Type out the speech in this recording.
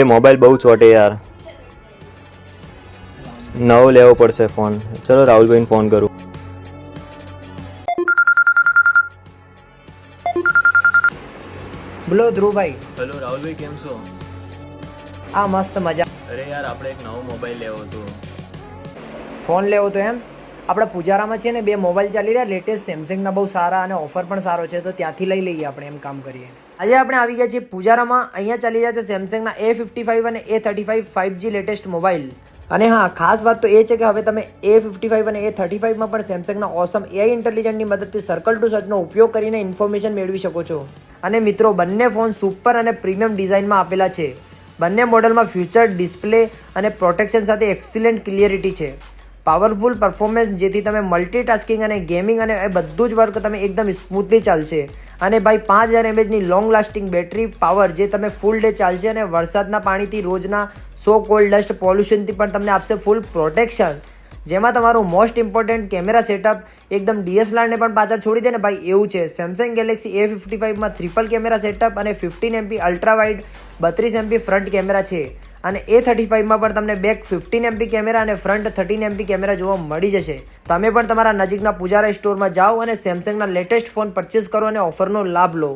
એ mobile બહુ ચોટે યાર, નવો લેવો પડશે ફોન. ચલો રાહુલભાઈને ફોન કરું. બોલો ધ્રુવભાઈ. હેલો રાહુલભાઈ, કેમ છો? આ મસ્ત મજા. અરે યાર, આપણે એક નવો મોબાઈલ લેવો હતો. ફોન લેવો તો એમ આપણા પૂજારામાં છે ને 2 મોબાઈલ ચાલી રહ્યા લેટેસ્ટ સેમસંગના, બહુ સારા અને ઓફર પણ સારો છે, તો ત્યાંથી લઈ લઈએ આપણે. એમ કામ કરીએ. આજે આપણે આવી ગયા છીએ પૂજારામાં. અહીંયા ચાલી રહ્યા છે સેમસંગના A55 અને A35 5G લેટેસ્ટ મોબાઈલ. અને હા, ખાસ વાત તો એ છે કે હવે તમે A55 અને A35માં પણ સેમસંગના ઓસમ AI ઇન્ટેલિજન્ટની મદદથી સર્કલ ટુ સર્ચનો ઉપયોગ કરીને ઇન્ફોર્મેશન મેળવી શકો છો. અને મિત્રો, બંને ફોન સુપર અને પ્રીમિયમ ડિઝાઇનમાં આપેલા છે. બંને મોડલમાં ફ્યુચર ડિસ્પ્લે અને પ્રોટેક્શન સાથે એક્સિલન્ટ ક્લિયરિટી છે. પાવરફુલ પરફોર્મન્સ, જેથી તમે મલ્ટીટાસ્કિંગ અને ગેમિંગ અને એ બધું જ વર્ક તમે એકદમ સ્મૂથલી ચાલશે. અને ભાઈ 5000 mAhની લોંગ લાસ્ટિંગ બેટરી પાવર, જે તમે ફૂલ ડે ચાલશે. અને વરસાદના પાણીથી, રોજના સો કોલ્ડ ડસ્ટ પોલ્યુશનથી પણ તમને આપશે ફૂલ પ્રોટેક્શન. જેમાં તમારું મોસ્ટ ઇમ્પોર્ટન્ટ કેમેરા સેટઅપ એકદમ DSLRને પણ પાછળ છોડી દે ને ભાઈ, એવું છે. સેમસંગ ગેલેક્સી A55માં ટ્રિપલ કેમેરા સેટઅપ અને 15 MP ultra wide 32 MP front camera છે. અને A35માં પણ તમને બેક 15 MP કેમેરા અને ફ્રન્ટ 13 MP કેમેરા જોવા મળી જશે. તમે પણ તમારા નજીકના પૂજારા સ્ટોરમાં જાઓ અને સેમસંગના લેટેસ્ટ ફોન પરચેસ કરો અને ઓફરનો લાભ લો.